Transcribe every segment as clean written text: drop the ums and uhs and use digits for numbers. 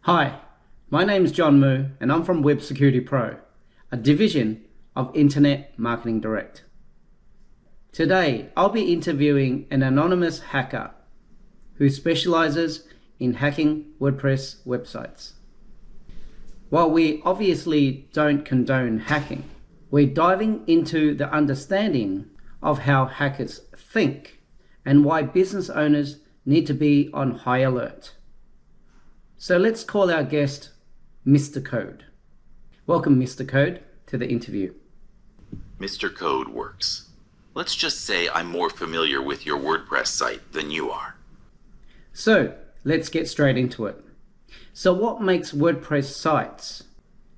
Hi, my name is John Moo and I'm from Web Security Pro, a division of Internet Marketing Direct. Today, I'll be interviewing an anonymous hacker who specializes in hacking WordPress websites. While we obviously don't condone hacking, we're diving into the understanding of how hackers think and why business owners need to be on high alert. So let's call our guest Mr. Code. Welcome, Mr. Code, to the interview. Mr. Code works. Let's just say I'm more familiar with your WordPress site than you are. So let's get straight into it. So what makes WordPress sites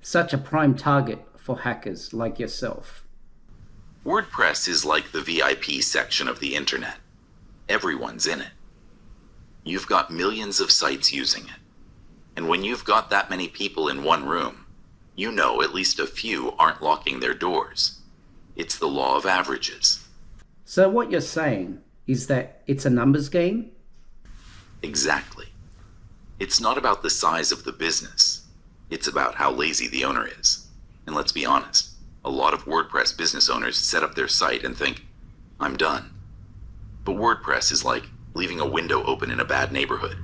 such a prime target for hackers like yourself? WordPress is like the VIP section of the internet. Everyone's in it. You've got millions of sites using it. And when you've got that many people in one room, you know at least a few aren't locking their doors. It's the law of averages. So what you're saying is that it's a numbers game? Exactly. It's not about the size of the business. It's about how lazy the owner is. And let's be honest, a lot of WordPress business owners set up their site and think, I'm done. But WordPress is like leaving a window open in a bad neighborhood.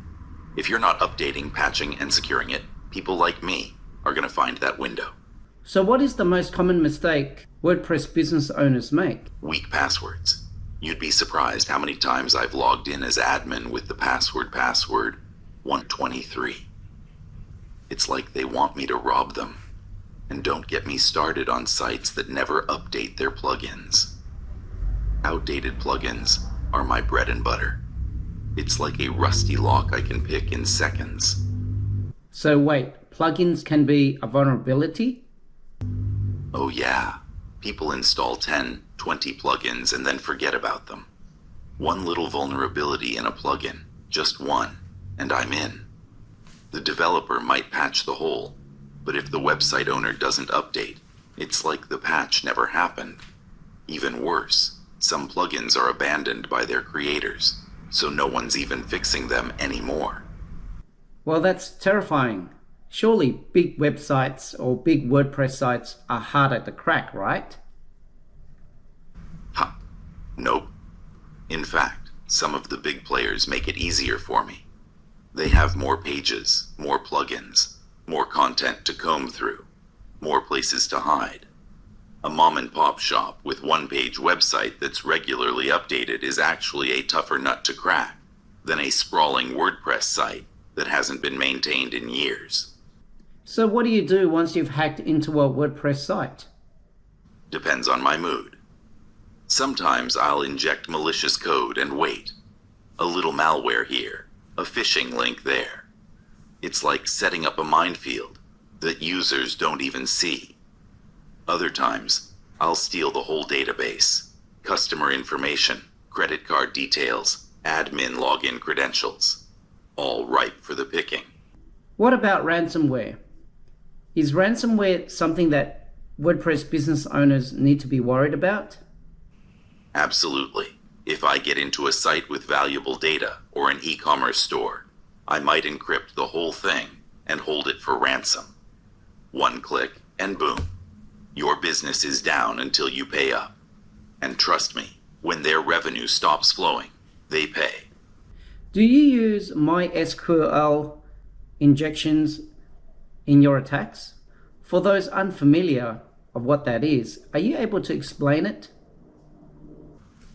If you're not updating, patching, and securing it, people like me are going to find that window. So what is the most common mistake WordPress business owners make? Weak passwords. You'd be surprised how many times I've logged in as admin with the password 123. It's like they want me to rob them. And don't get me started on sites that never update their plugins. Outdated plugins are my bread and butter. It's like a rusty lock I can pick in seconds. So wait, plugins can be a vulnerability? Oh yeah, people install 10, 20 plugins and then forget about them. One little vulnerability in a plugin, just one, and I'm in. The developer might patch the hole, but if the website owner doesn't update, it's like the patch never happened. Even worse, some plugins are abandoned by their creators, so no one's even fixing them anymore. Well, that's terrifying. Surely big websites or big WordPress sites are harder to crack, right? Nope. In fact, some of the big players make it easier for me. They have more pages, more plugins, more content to comb through, more places to hide. A mom-and-pop shop with one-page website that's regularly updated is actually a tougher nut to crack than a sprawling WordPress site that hasn't been maintained in years. So what do you do once you've hacked into a WordPress site? Depends on my mood. Sometimes I'll inject malicious code and wait. A little malware here, a phishing link there. It's like setting up a minefield that users don't even see. Other times, I'll steal the whole database, customer information, credit card details, admin login credentials, all ripe for the picking. What about ransomware? Is ransomware something that WordPress business owners need to be worried about? Absolutely. If I get into a site with valuable data or an e-commerce store, I might encrypt the whole thing and hold it for ransom. One click and boom. Your business is down until you pay up. And trust me, when their revenue stops flowing, they pay. Do you use MySQL injections in your attacks? For those unfamiliar of what that is, are you able to explain it?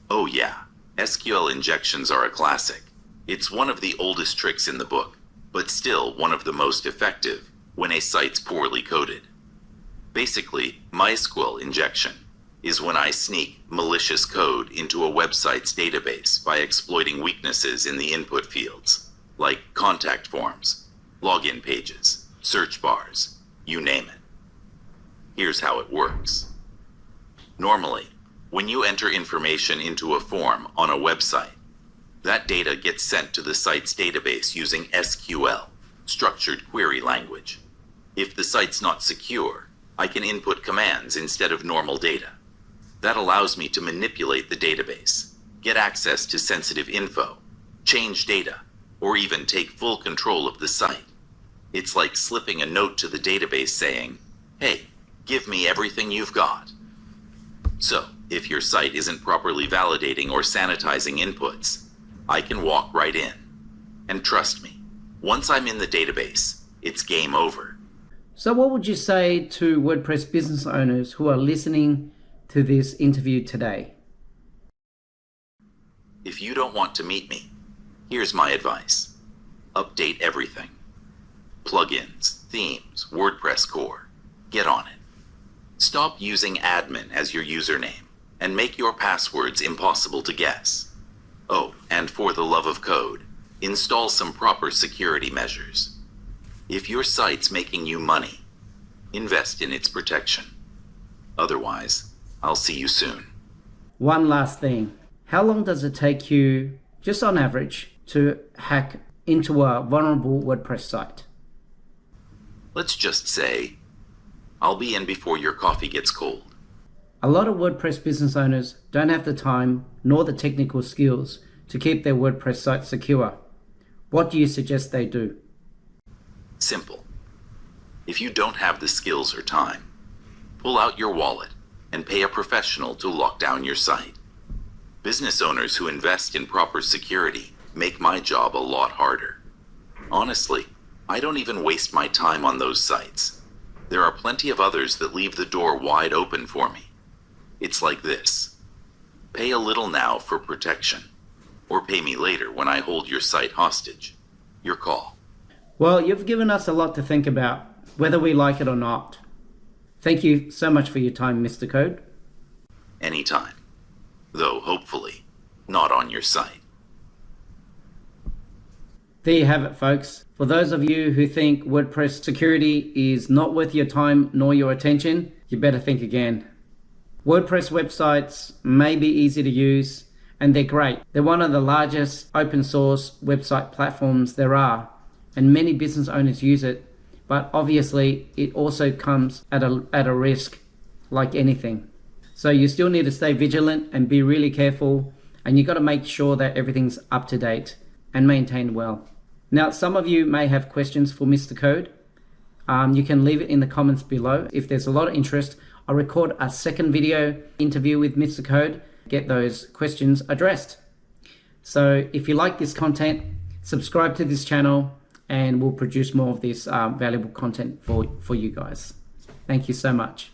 Oh yeah, SQL injections are a classic. It's one of the oldest tricks in the book, but still one of the most effective when a site's poorly coded. Basically, MySQL injection is when I sneak malicious code into a website's database by exploiting weaknesses in the input fields, like contact forms, login pages, search bars, you name it. Here's how it works. Normally, when you enter information into a form on a website, that data gets sent to the site's database using SQL, structured query language. If the site's not secure, I can input commands instead of normal data. That allows me to manipulate the database, get access to sensitive info, change data, or even take full control of the site. It's like slipping a note to the database saying, "Hey, give me everything you've got." So, if your site isn't properly validating or sanitizing inputs, I can walk right in. And trust me, once I'm in the database, it's game over. So what would you say to WordPress business owners who are listening to this interview today? If you don't want to meet me, here's my advice. Update everything. Plugins, themes, WordPress core. Get on it. Stop using admin as your username and make your passwords impossible to guess. Oh, and for the love of code, install some proper security measures. If your site's making you money, invest in its protection. Otherwise, I'll see you soon. One last thing. How long does it take you, just on average, to hack into a vulnerable WordPress site? Let's just say, I'll be in before your coffee gets cold. A lot of WordPress business owners don't have the time nor the technical skills to keep their WordPress site secure. What do you suggest they do? Simple. If you don't have the skills or time, pull out your wallet and pay a professional to lock down your site. Business owners who invest in proper security make my job a lot harder. Honestly, I don't even waste my time on those sites. There are plenty of others that leave the door wide open for me. It's like this. Pay a little now for protection, or pay me later when I hold your site hostage. Your call. Well, you've given us a lot to think about, whether we like it or not. Thank you so much for your time, Mr. Code. Anytime. Though hopefully, not on your site. There you have it, folks. For those of you who think WordPress security is not worth your time nor your attention, you better think again. WordPress websites may be easy to use, and they're great. They're one of the largest open source website platforms there are, and many business owners use it, but obviously it also comes at a risk, like anything. So you still need to stay vigilant and be really careful, and you got to make sure that everything's up to date and maintained well. Now, some of you may have questions for Mr. Code. You can leave it in the comments below. If there's a lot of interest, I'll record a second video interview with Mr. Code, get those questions addressed. So if you like this content, subscribe to this channel and we'll produce more of this valuable content for you guys. Thank you so much.